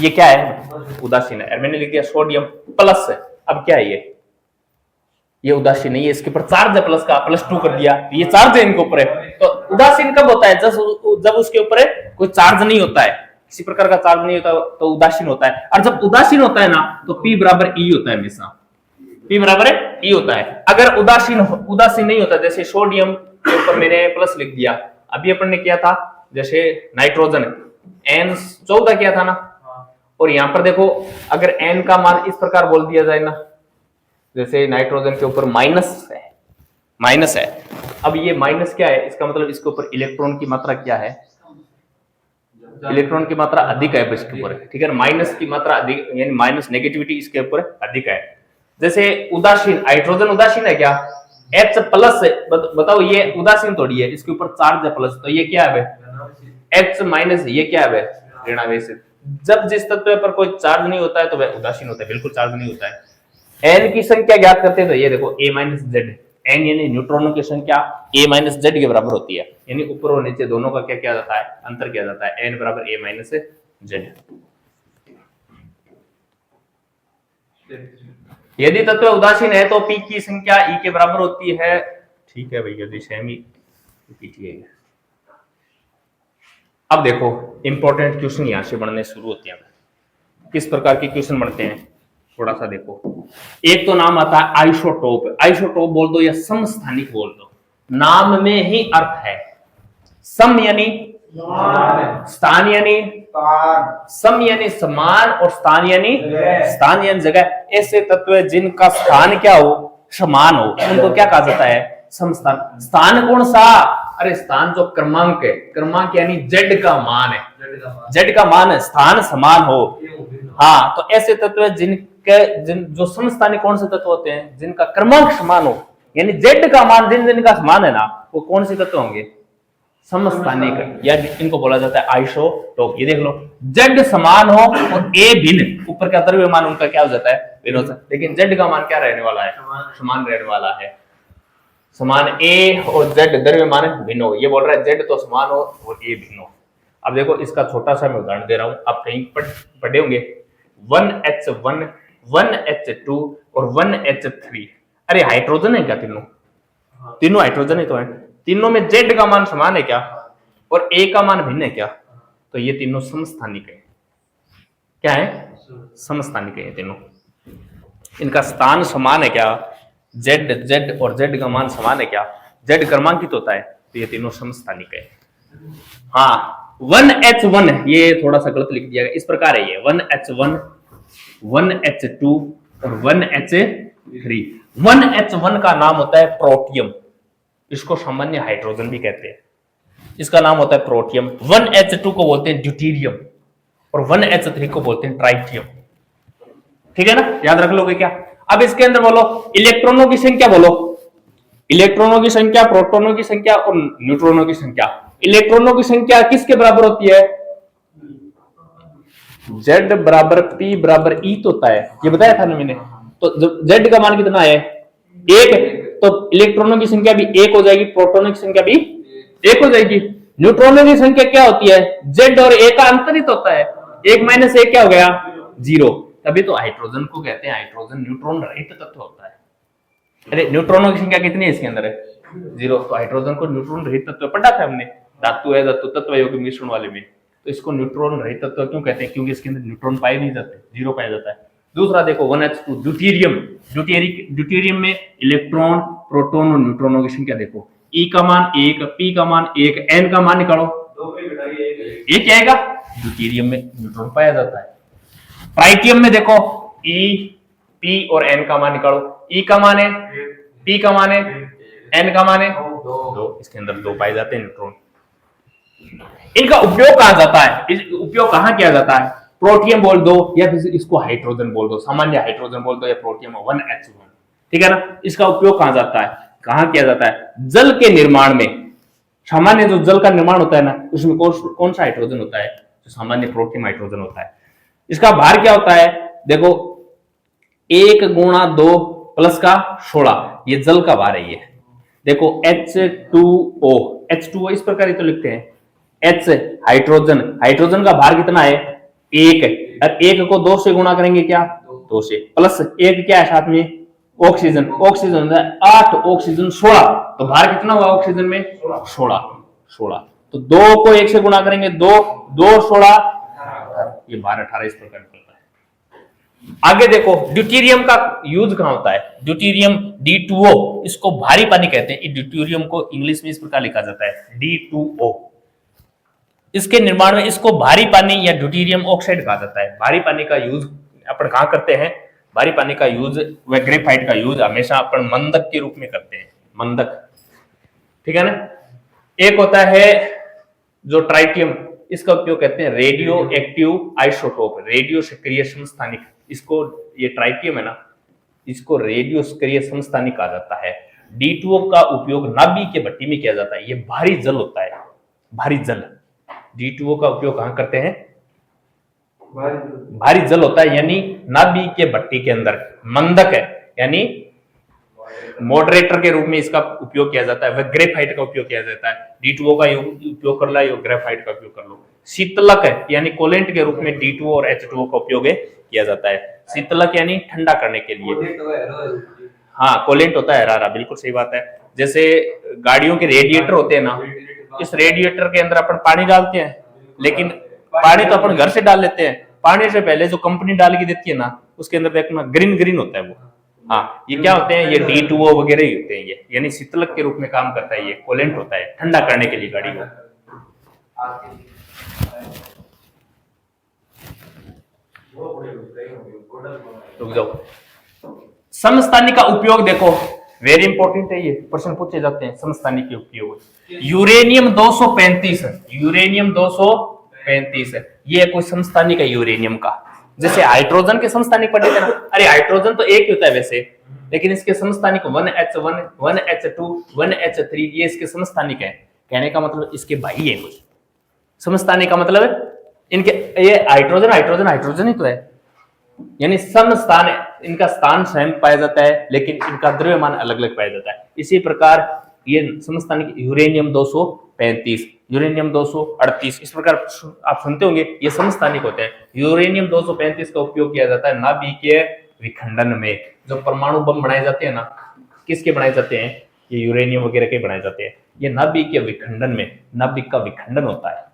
ये क्या है? उदासीन है। मैंने लिख दिया सोडियम प्लस है। अब क्या है ये उदासीन नहीं है, इसके ऊपर चार्ज है प्लस का, +2 कर दिया, ये चार्ज है इनके ऊपर है। तो उदासीन कब होता है? जब उसके ऊपर कोई चार्ज नहीं होता है, किसी प्रकार का चार्ज नहीं होता तो उदासीन होता है। और जब उदासीन होता है ना तो P बराबर E होता है हमेशा, P बराबर E होता है। अगर उदासीन नहीं होता, जैसे सोडियम के ऊपर मैंने प्लस लिख दिया, अभी अपन ने किया था जैसे नाइट्रोजन N14 किया था ना, और यहां पर देखो अगर n का मान इस प्रकार बोल दिया जाए ना, जैसे नाइट्रोजन के ऊपर माइनस है, अब ये माइनस क्या है, इसका मतलब इसके ऊपर इलेक्ट्रॉन की मात्रा क्या है, इलेक्ट्रॉन की मात्रा अधिक है इसके ऊपर, ठीक है ना, माइनस की मात्रा अधिक, यानी माइनस नेगेटिविटी इसके ऊपर अधिक है। जैसे उदासीन, हाइड्रोजन उदासीन है क्या, H प्लस, बताओ ये उदासीन थोड़ी है, इसके ऊपर चार्ज है प्लस, तो ये क्या है, H माइनस, ये क्या है, ऋणावेश। जब जिस तत्व पर कोई चार्ज नहीं होता है तो वह उदासीन होता है, बिल्कुल चार्ज नहीं होता है। n की संख्या ज्ञात करते हैं तो ये देखो a माइनस जेड, n यानी न्यूट्रॉनों की संख्या a माइनस जेड के बराबर होती है, यानी ऊपर और नीचे दोनों का क्या किया जाता है, अंतर किया जाता है, n बराबर a माइनस जेड। यदि तत्व उदासीन है तो p की संख्या e के बराबर होती है, ठीक है भैया जी, सेमी पीटीए। अब देखो इंपॉर्टेंट क्वेश्चन यहां से बनने शुरू होते हैं। किस प्रकार के क्वेश्चन बनते हैं थोड़ा सा देखो। एक तो नाम आता है आइसोटोप, आइसोटोप बोल दो या समस्थानिक बोल दो, नाम में ही अर्थ है। सम यानी स्थान, यानी सम यानी समान, और स्थान यानी जगह। ऐसे तत्व जिनका स्थान क्या हो, समान हो, उनको क्या कहा जाता है, समस्थान। स्थान कौन सा, अरे स्थान जो क्रमांक है, क्रमांक यानी जेड का मान है, जेड का मान है, स्थान समान हो। हाँ, तो ऐसे तत्व जो समस्थानिक कौन से तत्व होते हैं, जिनका क्रमांक समान हो, यानी जेड का मान जिनका समान है ना, वो कौन से तत्व होंगे, समस्थानिक, या इनको बोला जाता है आइसोटोप। ये देख लो, जेड समान हो और ए भिन्न, ऊपर का द्रव्यमान उनका क्या हो जाता है, भिन्न होता है, लेकिन जेड का मान क्या रहने वाला है, समान रहने वाला है। समान ए और जेड द्रव्यमान भिन्न हो, ये बोल रहा है जेड तो समान हो और ए भिन्न हो। अब देखो इसका छोटा सा मैं उदाहरण दे रहा हूं, आप कहीं पढ़े होंगे 1H1, 1H2 और 1H3। अरे हाइड्रोजन है क्या तीनों, तीनों हाइड्रोजन ही तो है, तीनों में जेड का मान समान है क्या और ए का मान भिन्न है क्या, तो ये तीनों समस्थानिक है। क्या है, समस्थानिक है तीनों। इनका स्थान समान है क्या, जेड और जेड का मान समान है क्या, जेड क्रमांकित होता है, तो ये तीनों समस्थानिक है। हाँ, 1H1 ये थोड़ा सा गलत लिख दिया गया, इस प्रकार है ये 1H1, 1H2 और 1H3। 1H1 का नाम होता है प्रोटियम, इसको सामान्य हाइड्रोजन भी कहते हैं, इसका नाम होता है प्रोटियम। 1H2 को बोलते हैं ड्यूटीरियम और 1H3 को बोलते हैं ट्राइटियम। ठीक है ना, याद रख लोगे क्या। अब इसके अंदर बोलो इलेक्ट्रॉनों की संख्या, बोलो इलेक्ट्रॉनों की संख्या, प्रोटॉनों की संख्या और न्यूट्रॉनों की संख्या। इलेक्ट्रॉनों की संख्या किसके बराबर होती है, Z बराबर P बराबर E तो होता है, ये बताया था ना मैंने। तो Z का मान कितना है, 1, तो इलेक्ट्रॉनों की संख्या भी 1 हो जाएगी, प्रोटॉनों की संख्या भी 1 हो जाएगी। न्यूट्रॉनों की संख्या क्या होती है, Z और A का अंतरित होता है, 1 माइनस 1 क्या हो गया, 0। तभी तो हाइड्रोजन को कहते हैं हाइड्रोजन न्यूट्रॉन रहित तत्व होता है। अरे न्यूट्रॉनों की संख्या कितनी है इसके अंदर है, 0, तो हाइड्रोजन को न्यूट्रॉन रहित तत्व पढ़ा था हमने, धातु है धातु तत्व यौगिक मिश्रण वाले में। तो इसको न्यूट्रॉन रहित तत्व क्यों कहते हैं, क्योंकि इसके अंदर न्यूट्रॉन पाए नहीं जाते, 0 पाया जाता है। दूसरा देखो 1H2 ड्यूटीरियम, ड्यूटीरियम में इलेक्ट्रॉन, प्रोटॉन और न्यूट्रॉनों की संख्या देखो, E का मान 1, P का मान 1, N का मान निकालो, 1 क्या आएगा, ड्यूटीरियम में न्यूट्रॉन पाया जाता है। ट्राइटियम में देखो E, P और N का मान निकालो, E का मान है, P का मान है, N का मान है 2, इसके अंदर 2 पाए जाते हैं न्यूट्रॉन। इनका उपयोग कहा जाता है, इस उपयोग कहां किया जाता है, प्रोटियम बोल दो या फिर इसको हाइड्रोजन बोल दो, सामान्य हाइड्रोजन बोल दो या प्रोटियम 1H1। ठीक है ना, इसका उपयोग कहां जाता है, कहां किया जाता है, जल के निर्माण में। सामान्य जो जल का निर्माण होता है ना, उसमें कौन सा हाइड्रोजन होता है, जो सामान्य प्रोटियम हाइड्रोजन होता है। इसका भार क्या होता है, देखो 1 गुणा 2 प्लस का 16, ये जल का भार है। ये देखो H2O, H2O इस प्रकार ही तो लिखते हैं, H हाइड्रोजन, हाइड्रोजन का भार कितना है 1, और 1 को 2 से गुणा करेंगे क्या, 2 से, प्लस 1 क्या है साथ में ऑक्सीजन, ऑक्सीजन 8, ऑक्सीजन 16, तो भार कितना हुआ ऑक्सीजन में 16। तो 2 को 1 से गुणा करेंगे 2, 16, ये भार 18 इस प्रकार निकलता है। आगे देखो ड्यूटीरियम का यूज कहां होता है, ड्यूटीरियम D2O, इसको भारी पानी कहते हैं। ड्यूटीरियम को इंग्लिश में इस प्रकार लिखा जाता है D2O। इसके निर्माण में इसको भारी पानी या ड्यूटेरियम ऑक्साइड कहा जाता है। भारी पानी का यूज अपन कहाँ करते हैं? भारी पानी का यूज व ग्रेफाइट का यूज हमेशा अपन मंदक के रूप में करते हैं, मंदक, ठीक है ना। एक होता है जो ट्राइटियम, इसका उपयोग कहते हैं रेडियो एक्टिव आइसोटोप, रेडियो सक्रिय समस्थानिक। इसको, ये ट्राइटियम है ना, इसको रेडियो सक्रिय समस्थानिक कहा जाता है। D2O का उपयोग नाभिक के भट्टी में किया जाता है। ये भारी जल होता है, भारी जल। D2O का उपयोग कहां करते हैं? भारी जल होता है, यानी नाभिक के भट्टी के अंदर मंदक है, यानी मॉडरेटर के रूप में इसका उपयोग किया जाता है। वह ग्रेफाइट का उपयोग किया जाता है। D2O का उपयोग कर लो या ग्रेफाइट का उपयोग कर लो। शीतलक है, यानी कोलेंट के रूप में D2O और H2O का उपयोग किया जाता है। शीतलक यानी ठंडा करने के लिए। हाँ, कोलेंट होता है हरा, बिल्कुल सही बात है। जैसे गाड़ियों के रेडिएटर होते हैं ना, इस रेडिएटर के अंदर अपन पानी डालते हैं, लेकिन पानी तो अपन घर से डाल लेते हैं। पानी से पहले जो कंपनी डाल के देती है ना, उसके अंदर देखना ग्रीन ग्रीन होता है वो। हाँ, ये क्या होते हैं? ये D2O वगैरह ही होते हैं ये, यानी शीतलक के रूप में काम करता है। ये कोलेंट होता है ठंडा करने के लिए गाड़ी को। रुक जाओ। समस्थानिक का उपयोग देखो, वेरी इंपॉर्टेंट है, ये प्रश्न पूछे जाते हैं। समस्थानिक के उपयोग, यूरेनियम 235, यूरेनियम 235 है, ये कोई समस्थानिक है यूरेनियम का। जैसे हाइड्रोजन के समस्थानिक पढ़े थे ना, अरे हाइड्रोजन तो एक ही होता है वैसे, लेकिन इसके समस्थानिक 1H1, 1H2, 1H3, ये इसके समस्थानिक है। कहने का मतलब इसके भाई है कुछ। समस्थानिक का मतलब इनके, ये हाइड्रोजन हाइड्रोजन हाइड्रोजन ही तो है, यानी समस्थान, इनका स्थान स्वयं पाया जाता है, लेकिन इनका द्रव्यमान अलग अलग पाया जाता है। इसी प्रकार ये समस्थानिक यूरेनियम 235, यूरेनियम 238, इस प्रकार आप सुनते होंगे, ये समस्थानिक होते हैं। यूरेनियम 235 का उपयोग किया जाता है नाभिकीय विखंडन में। जो परमाणु बम बनाए जाते हैं ना, किसके बनाए जाते हैं? ये यूरेनियम वगैरह के बनाए जाते हैं। ये नाभिकीय विखंडन में, नाभिक का विखंडन होता है।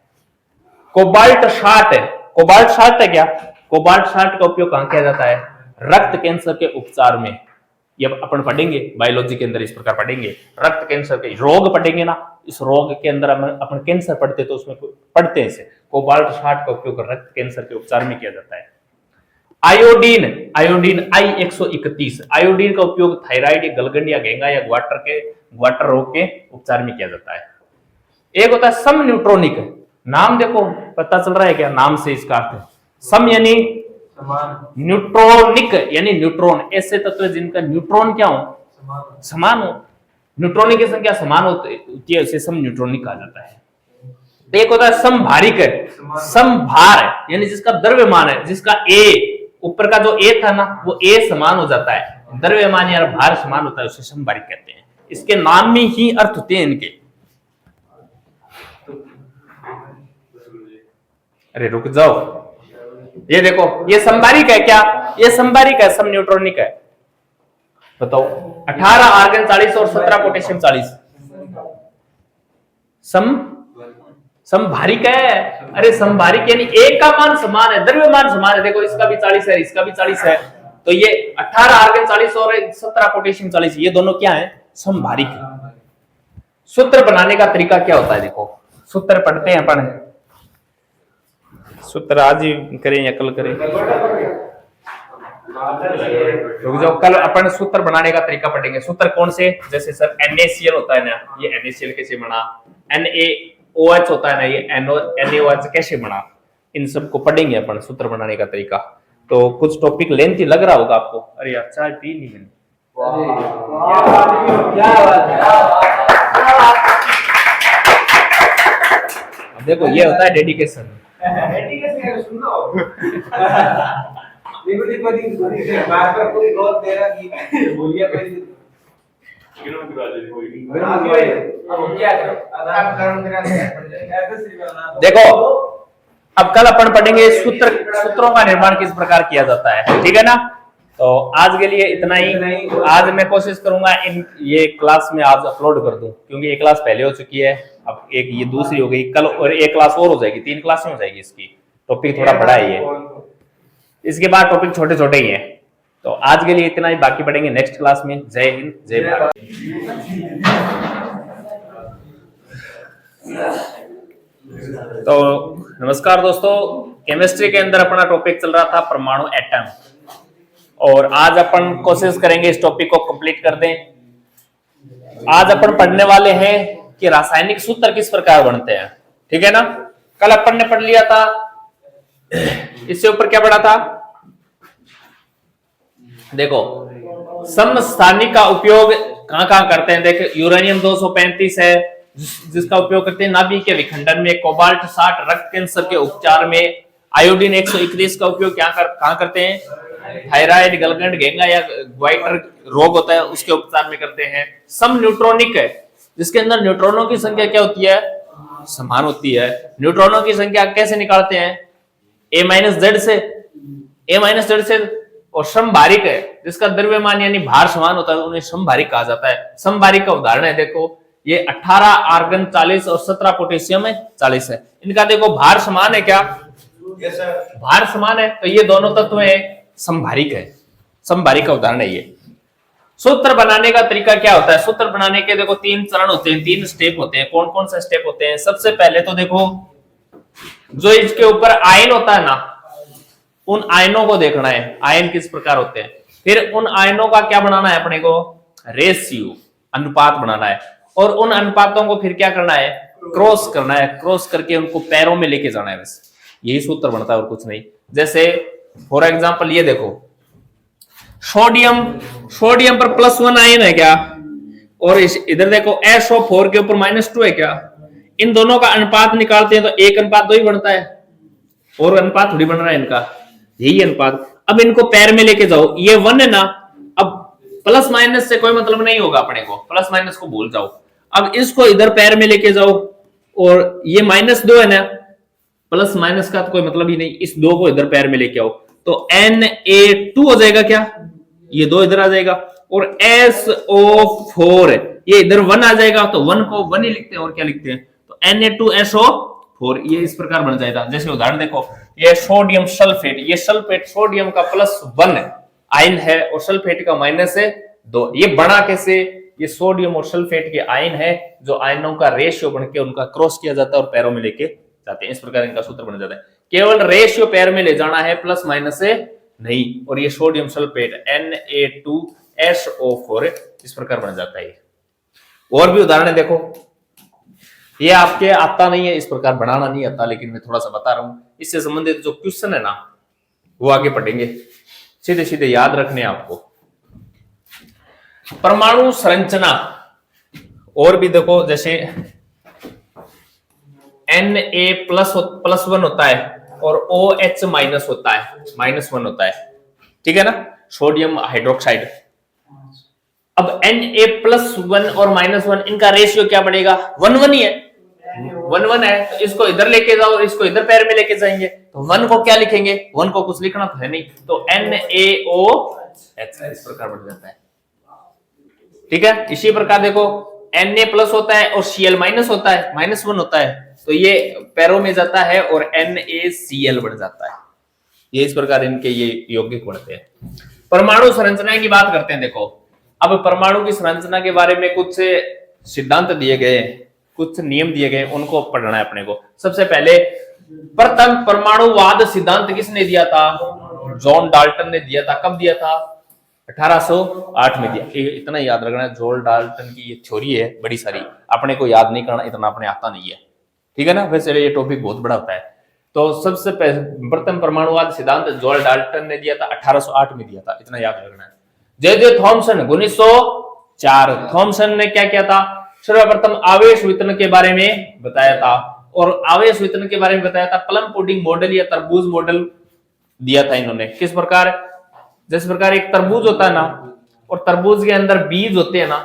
कोबाल्ट 60 है, कोबाल्ट 60 है क्या? कोबाल्ट 60 का उपयोग कहां किया जाता है? रक्त कैंसर के उपचार में। ये अपन पढ़ेंगे बायोलॉजी के अंदर, इस प्रकार पढ़ेंगे। रक्त कैंसर के रोग पढ़ेंगे ना, इस रोग के अंदर अपन कैंसर पढ़ते तो उसमें पढ़ते हैं इसे। कोबाल्ट 60 का उपयोग रक्त कैंसर के उपचार में किया जाता है। आयोडीन, आयोडीन I131, आयोडीन का उपयोग थायराइड, गलगंड या घेंगा या ग्वाटर रोग के उपचार में किया जाता है। एक होता है सम न्यूट्रॉनिक, नाम देखो पता चल रहा है क्या? नाम से इसका अर्थ सम यानी न्यूट्रॉनिक, यानी न्यूट्रॉन, ऐसे तत्व जिनका न्यूट्रॉन क्या हो? समान हो। न्यूट्रॉनिक की संख्या समान होती है, उसे सम न्यूट्रॉनिक कहा जाता है। एक होता है समभारिक, समभार, यानी जिसका द्रव्यमान है, जिसका A, ऊपर का जो A था ना, वो A समान हो जाता है, द्रव्यमान या भार समान होता है, उसे समभारिक कहते हैं। इसके नाम में ही अर्थ होते हैं इनके। अरे रुक जाओ, ये देखो, ये संभारिक है क्या? ये संभारिक है, सम न्यूट्रॉनिक है। बताओ, 18 आर्गन 40 और 17 पोटेशियम 40, समभारिक है। अरे समभारिक यानी एक का मान समान है, द्रव्यमान समान है। देखो, इसका भी 40 है, इसका भी 40 है, तो ये 18 आर्गन 40 और 17 पोटेशियम 40, ये दोनों क्या है? समभारिक। सूत्र बनाने का तरीका क्या होता है? देखो, सूत्र पढ़ते हैं अपन, सूत्र आज ही करें या कल करें? रुक जाओ, कल अपन सूत्र बनाने का तरीका पढ़ेंगे। सूत्र कौन से? जैसे सर NaCl होता है ना, ये NaCl कैसे बना? NaOH होता है ना, ये NaOH कैसे बना? इन सबको पढ़ेंगे अपन, सूत्र बनाने का तरीका। तो कुछ टॉपिक लेंथी लग रहा होगा आपको। अरे यार, चाय पी ली मैंने। देखो, ये होता है डेडिकेशन। देखो, अब कल अपन पढ़ेंगे सूत्रों का निर्माण किस प्रकार किया जाता है, ठीक है ना। तो आज के लिए इतना ही। आज मैं कोशिश करूंगा ये क्लास में आज अपलोड कर दूं, क्योंकि एक क्लास पहले हो चुकी है, अब एक ये दूसरी हो गई, कल और एक क्लास और हो जाएगी, 3 क्लासें हो जाएगी। इसकी टॉपिक थोड़ा बड़ा है ये, इसके बाद टॉपिक छोटे छोटे ही हैं। तो आज के लिए इतना ही, बाकी पढ़ेंगे नेक्स्ट क्लास में। जय हिंद, जय भारत। तो नमस्कार दोस्तों, केमिस्ट्री के अंदर अपना टॉपिक चल रहा था परमाणु एटम, और आज अपन कोशिश करेंगे इस टॉपिक को कंप्लीट कर दें। आज अपन पढ़ने वाले हैं कि रासायनिक सूत्र किस प्रकार बनते हैं, ठीक है ना। कल अपन ने पढ़ लिया था, इससे ऊपर क्या पढ़ा था, देखो समस्थानिक का उपयोग कहां कहां करते हैं। देखो यूरेनियम 235 है जिसका उपयोग करते हैं नाभिक के विखंडन में, कोबाल्ट 60 रक्त कैंसर के उपचार में, आयोडीन 131 का उपयोग कहां करते हैं, थायराइड, गलगंड, घेंगा या ग्वाइटर रोग होता है उसके उपचार में करते हैं। सम न्यूट्रॉनिक है जिसके अंदर न्यूट्रॉनों की संख्या क्या होती है, समान होती है। न्यूट्रॉनों की संख्या कैसे निकालते हैं, a-z से, a-z से। और समभारिक है जिसका द्रव्यमान यानी भार समान होता है, उन्हें समभारिक कहा जाता है। समभारिक का उदाहरण है, देखो ये 18 आर्गन 40 और 17 पोटेशियम है 40 है। इनका देखो भार समान है क्या, भार समान है, तो ये दोनों तत्व है समभारिक है। समभारिक का उदाहरण है ये। सूत्र बनाने का तरीका क्या होता है, सूत्र बनाने के देखो 3 चरण होते हैं, 3 स्टेप होते हैं। कौन कौन से स्टेप होते हैं, सबसे पहले तो देखो जो इसके ऊपर आयन होता है ना, उन आयनों को देखना है, आयन किस प्रकार होते हैं। फिर उन आयनों का क्या बनाना है अपने को, रेशियो, अनुपात बनाना है। और उन अनुपातों को फिर क्या करना है, क्रॉस करना है, क्रॉस करके उनको पैरों में लेके जाना है। बस यही सूत्र बनता है और कुछ नहीं। जैसे फॉर एग्जांपल ये देखो, सोडियम पर +1 आयन है क्या, और इधर देखो SO4 के ऊपर -2 है क्या। इन दोनों का अनुपात निकालते हैं तो 1:2 ही बनता है, और अनुपात थोड़ी बन रहा है इनका, यही अनुपात। अब इनको पैर में लेके जाओ, ये 1 है ना, अब प्लस माइनस से कोई मतलब नहीं होगा अपने को, प्लस माइनस को भूल जाओ। अब इसको इधर पैर में लेके जाओ, और ये -2 है ना, प्लस माइनस का तो कोई मतलब ही नहीं, इस 2 को इधर पैर में लेके आओ तो Na2 हो जाएगा क्या, ये 2 इधर आ जाएगा, और SO4 ये इधर 1 आ जाएगा, तो 1 को 1 ही लिखते हैं और क्या लिखते हैं, तो Na2SO4 ये इस प्रकार बन जाएगा। जैसे उदाहरण देखो, ये सोडियम सल्फेट, ये सल्फेट सोडियम का +1 आयन है और सल्फेट का -2। ये बना कैसे, ये सोडियम और सल्फेट के आयन है जो आयनों का रेशियो बनके उनका क्रॉस किया जाता है और पैरों में लेके जाते हैं। इस प्रकार इनका सूत्र बन जाता है। केवल रेशियो पैर में ले जाना है, प्लस माइनस से नहीं। और ये सोडियम सल्फेट Na2SO4 इस प्रकार बन जाता है। और भी उदाहरण देखो, ये आपके आता नहीं है, इस प्रकार बनाना नहीं आता, लेकिन मैं थोड़ा सा बता रहा हूं। इससे संबंधित जो क्वेश्चन है ना, वो आगे पढ़ेंगे, सीधे सीधे याद रखने आपको। परमाणु संरचना और भी देखो, जैसे Na+1 होता है और OH- होता है, -1 होता है, ठीक है ना, सोडियम हाइड्रोक्साइड। अब Na+1 और -1 इनका रेशियो क्या बढ़ेगा, 1:1 ही है, 1:1 है, तो इसको इधर लेके जाओ, इसको इधर पैर में लेके जाएंगे, तो 1 को क्या लिखेंगे, 1 को कुछ लिखना तो है नहीं, तो NaOH इस प्रकार बढ़ जाता है, ठीक है। इसी प्रकार देखो Na+ होता है और Cl- होता है, -1 होता है, तो ये पैरों में जाता है और NaCl बन जाता है। ये इस प्रकार इनके ये यौगिक बनते हैं। परमाणु संरचना की बात करते हैं। देखो अब परमाणु की संरचना के बारे में कुछ सिद्धांत दिए गए, कुछ नियम दिए गए, उनको पढ़ना है अपने को। सबसे पहले प्रथम परमाणुवाद सिद्धांत किसने दिया था, जॉन डाल्टन ने दिया था। कब दिया था, 1808 में दिया। इतना याद रखना है, जॉन डाल्टन की ये थ्योरी है बड़ी सारी, अपने को याद नहीं करना, इतना अपने आता नहीं है, ठीक है ना। वैसे ये टॉपिक बहुत बड़ा होता है। तो सबसे प्रथम परमाणुवाद सिद्धांत जॉन डाल्टन ने दिया था, 1808 में दिया था, इतना याद रखना है। जे थॉमसन 1904, थॉमसन ने क्या किया था, सर्वप्रथम आवेश वितरण के बारे में बताया था, और आवेश वितरण के बारे में बताया था प्लम पुडिंग मॉडल या तरबूज मॉडल दिया था इन्होंने। किस प्रकार, जिस प्रकार एक तरबूज होता है ना, और तरबूज के अंदर बीज होते हैं ना,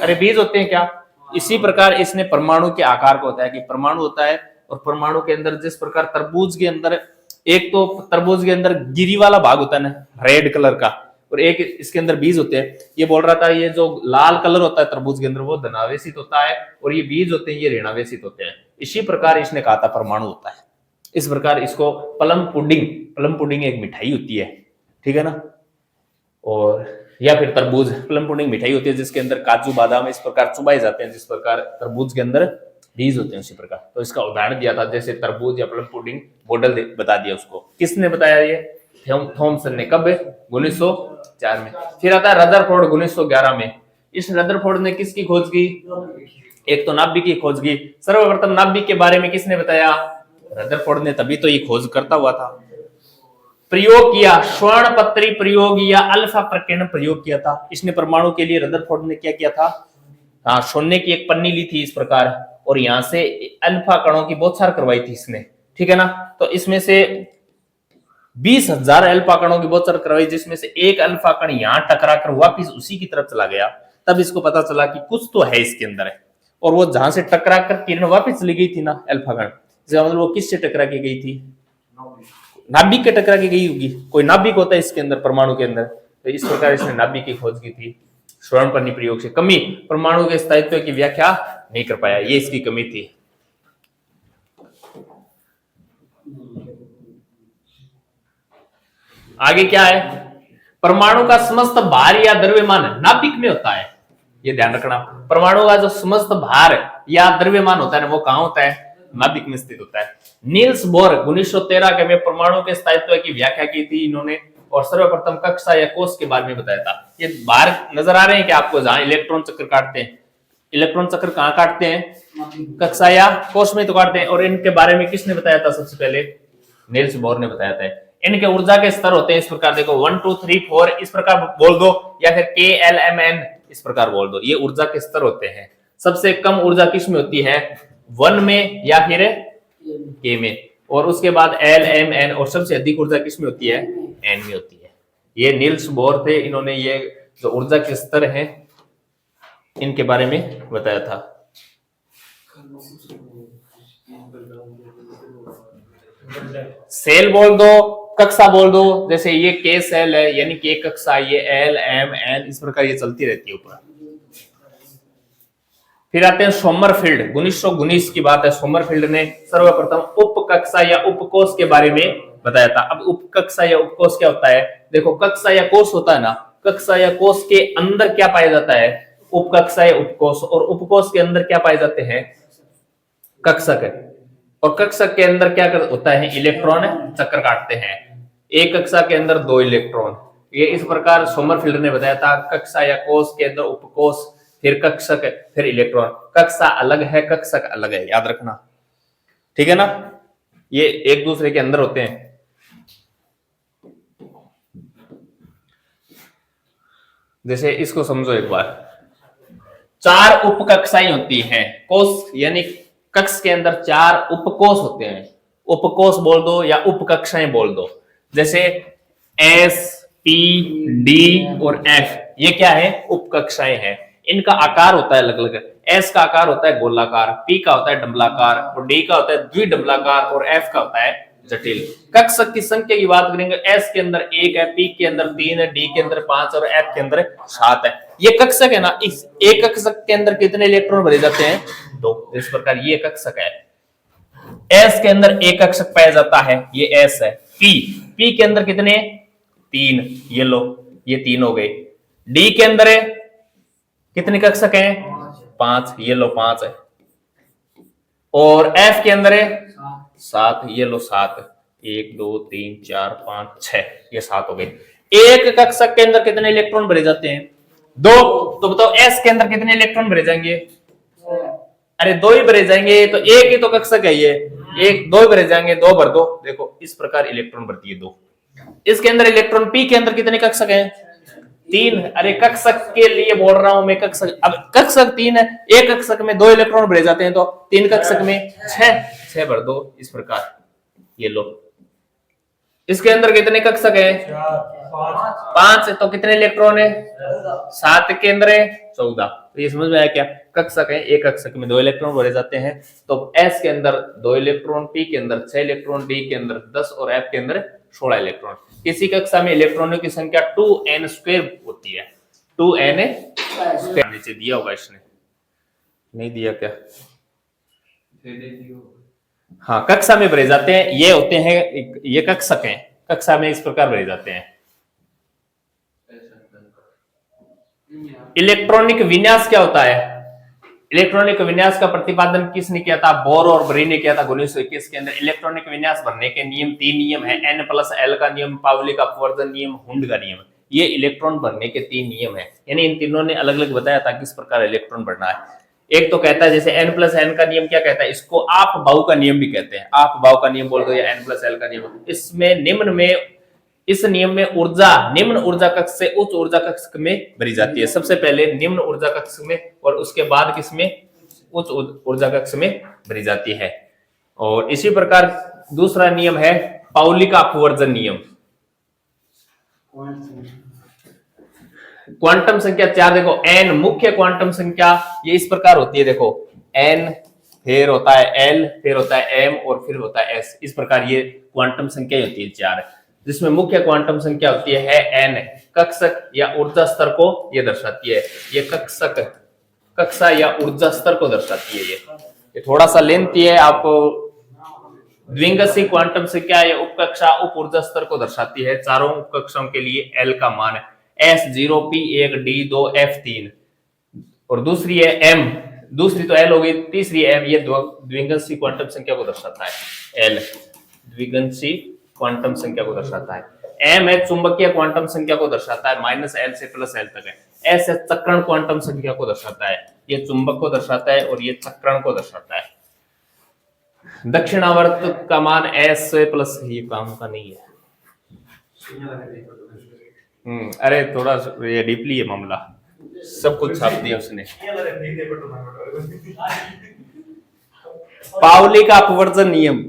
अरे बीज होते हैं क्या, इसी प्रकार इसने परमाणु के आकार को होता है कि परमाणु होता है, और परमाणु के अंदर जिस प्रकार तरबूज के अंदर, एक तो तरबूज के अंदर गिरी वाला भाग होता है ना रेड कलर का, और एक इसके अंदर बीज होते हैं। ये बोल रहा था ये जो लाल कलर होता है तरबूज के अंदर वो धनावेशित होता है, और ये बीज होते हैं ये ऋणावेशित होते हैं। इसी प्रकार इसने कहा था परमाणु होता है। इस प्रकार इसको प्लम पुडिंग एक मिठाई होती है, ठीक है ना, और या फिर तरबूज, प्लम पुडिंग मिठाई होती है जिसके अंदर काजू बादाम इस प्रकार चुबाए जाते हैं, जिस प्रकार तरबूज के अंदर डीज होते हैं उसी प्रकार। तो इसका उदाहरण दिया था जैसे तरबूज या प्लम पुडिंग, मॉडल बता दिया उसको। किसने बताया ये? थॉमसन ने। कब? 1904 में। फिर आता है रदरफोर्ड 1911 में। इस रदरफोर्ड ने किसकी खोज की? एक तो नाभिक की खोज की। सर्वप्रथम नाभिक के बारे में किसने बताया? रदरफोर्ड ने, तभी तो ये खोज करता हुआ था। प्रयोग किया स्वर्ण पत्री प्रयोग या अल्फा प्रकीर्णन प्रयोग किया था इसने परमाणु के लिए। रदरफोर्ड ने क्या किया था? हाँ, सोने की एक पन्नी ली थी इस प्रकार, और यहां से अल्फा कणों की बौछार करवाई थी इसने, ठीक है ना। तो इसमें से 20,000 अल्फा कणों की बौछार करवाई, जिसमें से एक अल्फा कण यहां टकरा कर वापिस उसी की तरफ चला गया। तब इसको पता चला कि कुछ तो है इसके अंदर है। और वो जहां से टकरा कर किरण वापिस चली गई थी ना अल्फा कण, मतलब वो किससे टकरा के गई थी? नाभिक के टकरा के गई होगी। कोई नाभिक होता है इसके अंदर, परमाणु के अंदर। तो इस प्रकार इसने नाभिक की खोज की थी। स्वर्ण पन्नी प्रयोग से। कमी, परमाणु के स्थायित्व की व्याख्या नहीं कर पाया, ये इसकी कमी थी। आगे क्या है? परमाणु का समस्त भार या द्रव्यमान नाभिक में होता है, ये ध्यान रखना। परमाणु का जो समस्त भार या द्रव्यमान होता है ना, वो कहां होता है? नाभिक में स्थित होता है। नील्स बोर 1913 के में परमाणु के स्थायित्व की व्याख्या की थी इन्होंने, और सर्वप्रथम कक्षा या कोष के बारे में बताया था। ये बाहर नजर आ रहे हैं क्या आपको, जहां इलेक्ट्रॉन चक्र काटते हैं? इलेक्ट्रॉन चक्र कहां काटते हैं? कक्षा या कोष में तो काटते हैं। और इनके बारे में किसने बताया था सबसे पहले? नील्स बोर ने बताया था। इनके ऊर्जा के स्तर होते हैं इस प्रकार, देखो 1 2 3 4 इस प्रकार बोल दो, या फिर KLMN इस प्रकार बोल दो। ये ऊर्जा के स्तर होते हैं। सबसे कम ऊर्जा किस में होती है? 1 में या फिर K में, और उसके बाद LMN, और सबसे अधिक ऊर्जा किस में होती है? N में होती है। ये नील्स बोर थे, इन्होंने ये जो ऊर्जा के स्तर हैं इनके बारे में बताया था। सेल बोल दो, कक्षा बोल दो, जैसे ये K सेल है यानी K कक्षा, ये LMN इस प्रकार ये चलती रहती है ऊपर। फिर आते हैं सोमरफील्ड 1919 की बात है। सोमरफील्ड ने सर्वप्रथम उप कक्षा या उपकोष के बारे में बताया था। अब उप कक्षा या उपकोष क्या होता है? देखो, कक्षा या कोष होता है ना, कक्षा या कोष के अंदर क्या पाया जाता है? उप कक्षा या उपकोष। और उपकोष के अंदर क्या पाए जाते हैं? कक्षक। और कक्षक के अंदर क्या होता है? इलेक्ट्रॉन चक्कर काटते हैं। एक कक्षा के अंदर 2 इलेक्ट्रॉन। ये इस प्रकार सोमरफील्ड ने बताया था। कक्षा या कोष के अंदर उपकोष, फिर कक्षक, फिर इलेक्ट्रॉन। कक्षा अलग है, कक्षक अलग है, याद रखना, ठीक है ना। ये एक दूसरे के अंदर होते हैं। जैसे इसको समझो एक बार, 4 उपकक्षाएं होती हैं। कोष यानी कक्ष के अंदर 4 उपकोष होते हैं। उपकोष बोल दो या उपकक्षाएं बोल दो। जैसे S, P, D और F, ये क्या है? उपकक्षाएं हैं। इनका आकार होता है अलग अलग। S का आकार होता है गोलाकार, P का होता है डंबलाकार, और D का होता है द्विडंबलाकार, और F का होता है जटिल। कक्षक की संख्या की बात करेंगे, S के अंदर 1 है, P के अंदर 3 है, D के अंदर 5 और F के अंदर 7 है। ये कक्षक है ना, इस एक कक्षक के अंदर कितने इलेक्ट्रॉन भरे जाते हैं? 2। इस प्रकार ये कक्षक है। S के अंदर एक कक्षक पाया जाता है, ये S है। P के अंदर कितने? 3, ये लो, ये 3 हो गए। D के अंदर है कितने कक्षक हैं? 5, ये लो 5 है। और F के अंदर है 7, ये लो 7, 1 2 3 4 5 6, ये 7 हो गए। एक कक्षक के अंदर कितने इलेक्ट्रॉन भरे जाते हैं? 2। तो बताओ S के अंदर कितने इलेक्ट्रॉन भरे जाएंगे? अरे 2 ही भरे जाएंगे, तो एक ही तो कक्षक है ये, 2 ही भरे जाएंगे, 2 भर दो। देखो इस प्रकार इलेक्ट्रॉन भरती है 2। इसके अंदर इलेक्ट्रॉन P के अंदर कितने कक्षक हैं? 3। अरे कक्षक के लिए बोल रहा हूं मैं, कक्षक। अब कक्षक 3 है, एक कक्षक में 2 इलेक्ट्रॉन भरे जाते हैं, तो 3 कक्षक में 6 भर दो। इस प्रकार ये लो। इसके अंदर कितने कक्षक है? 5 है, तो कितने इलेक्ट्रॉन है? 7 के अंदर है 14। तो ये समझ में आया क्या? कक्षक है, एक कक्षक में 2 इलेक्ट्रॉन भरे जाते हैं। तो S के अंदर 2 इलेक्ट्रॉन, P के अंदर 6 इलेक्ट्रॉन, D के अंदर 10 और F के अंदर 16 इलेक्ट्रॉन। किसी कक्षा में इलेक्ट्रॉनों की संख्या 2n² होती है। 2n²। नीचे दिया होगा इसने, नहीं दिया क्या? हाँ, कक्षा में भरे जाते हैं, ये होते हैं, ये कक्षक हैं, कक्षा में इस प्रकार भरे जाते हैं। इलेक्ट्रॉनिक विन्यास क्या होता है? इलेक्ट्रॉनिक विन्यास का प्रतिपादन किसने किया था? बोर और ब्री ने किया था 1921 के अंदर। इलेक्ट्रॉनिक विन्यास भरने के नियम 3 नियम है, N+L का नियम, पाउली का अपवर्जन नियम, हुंड का नियम। ये इलेक्ट्रॉन भरने के 3 नियम है, यानी इन तीनों ने अलग अलग बताया था किस प्रकार इलेक्ट्रॉन भरना है। एक तो कहता है जैसे N+N का नियम क्या कहता है, इसको आप बाउ का नियम भी कहते हैं, आप बाउ का नियम बोल दो या N+L का नियम। इसमें निम्न में, इस नियम में ऊर्जा निम्न ऊर्जा कक्ष से उच्च ऊर्जा कक्ष में भरी जाती है। सबसे पहले निम्न ऊर्जा कक्ष में और उसके बाद किसमें, उच्च ऊर्जा कक्ष में भरी जाती है। और इसी प्रकार दूसरा नियम है पाउली का अपवर्जन नियम। क्वांटम संख्या 4 देखो, n मुख्य क्वांटम संख्या ये इस प्रकार होती है, देखो n, फिर होता है l, फिर होता है m और फिर होता है s। इस प्रकार ये क्वांटम संख्या होती है 4, जिसमें मुख्य क्वांटम संख्या होती है n। कक्षक या ऊर्जा स्तर को ये दर्शाती है, ये कक्षक, कक्षा या ऊर्जा स्तर को दर्शाती है। ये थोड़ा सा लेंथी है, आपको द्विंगसी क्वांटम संख्या या उपकक्षा उप ऊर्जा स्तर को दर्शाती है। चारों उपकक्षाओं के लिए L का मान है S0 P1 D2 F3 और दूसरी है M, दूसरी तो L हो गई, तीसरी M, ये द्विंगसी क्वांटम संख्या को दर्शाता है। L द्विगंशी क्वांटम संख्या को दर्शाता है। M है चुंबकीय क्वांटम संख्या को दर्शाता है, -L से +L तक है। S है चक्रण क्वांटम संख्या को दर्शाता है, ये चुंबक को दर्शाता है और ये चक्रण को दर्शाता है। दक्षिणावर्त का मान S प्लस, ये काम का नहीं है। अरे थोड़ा ये डीपली है मामला, सब कुछ छाप दिया उसने। पाउली का अपवर्जन नियम,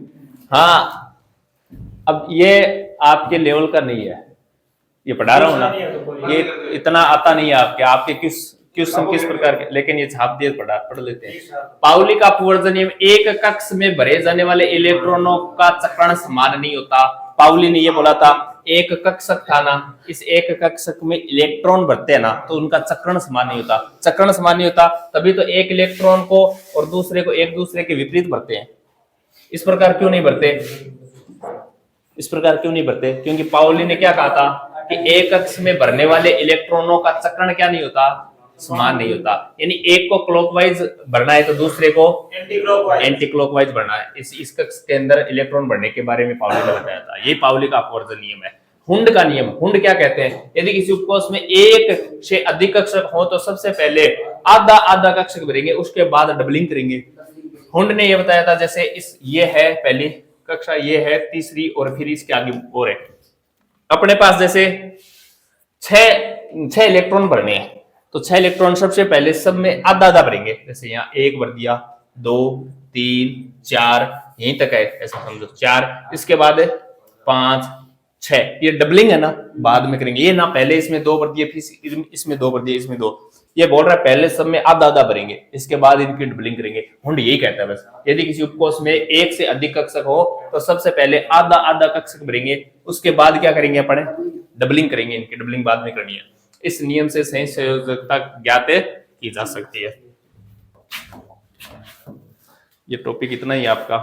हाँ अब ये आपके लेवल का नहीं है, ये पढ़ा रहा हूं ना, ये इतना आता नहीं है आपके, आपके क्वेश्चन किस प्रकार के, लेकिन ये छाप दिए, पढ़ लेते हैं। पाउली का अपवर्जन नियम, एक कक्ष में भरे जाने वाले इलेक्ट्रॉनों का चक्रण समान नहीं होता। पाउली ने ये बोला था, एक कक्षक था ना, इस एक कक्षक में इलेक्ट्रॉन भरते हैं ना, तो उनका चक्रण समान नहीं होता। चक्रण समान नहीं होता तभी तो एक इलेक्ट्रॉन को और दूसरे को एक दूसरे के विपरीत भरते हैं। इस प्रकार क्यों नहीं भरते, इस प्रकार क्यों नहीं भरते? क्योंकि पाउली ने क्या कहा था कि एक कक्ष में भरने वाले इलेक्ट्रॉनों का चक्रण क्या नहीं होता, समान नहीं होता। यानी एक को क्लॉकवाइज भरना है तो दूसरे को एंटी क्लॉकवाइज भरना है। इस कक्ष के अंदर इलेक्ट्रॉन भरने के बारे में पाउली ने बताया था, ये पाउली का अपवर्जन नियम है। हुंड का नियम, हुंड क्या कहते हैं, यदि किसी उपकोष में एक से अधिक कक्षक हो तो सबसे पहले आधा आधा कक्षक भरेंगे, उसके बाद डबलिंग करेंगे। हुंड ने यह बताया था, जैसे इस ये है पहली कक्षा, ये है तीसरी और फिर इसके आगे और है। अपने पास जैसे छह इलेक्ट्रॉन भरने हैं तो 6 इलेक्ट्रॉन सबसे पहले सब में आधा आधा भरेंगे। जैसे यहाँ 1 भर दिया, 2 3 4 यहीं तक है, ऐसा समझो 4, इसके बाद 5 6, ये डबलिंग है ना, बाद में करेंगे। ये ना पहले इसमें 2 भर दिए, फिर इसमें 2 भर दिए, इसमें 2, ये बोल रहा है पहले सब में आधा आधा भरेंगे, इसके बाद इनकी डबलिंग करेंगे। हुंड यही कहता है बस, यदि किसी उपकोष में एक से अधिक कक्षक हो तो सबसे पहले आधा आधा कक्षक भरेंगे, उसके बाद क्या करेंगे अपन, डबलिंग करेंगे, इनकी डबलिंग बाद में करनी है। इस नियम से सही संयोजकता ज्ञात की जा सकती है। ये टॉपिक इतना ही आपका।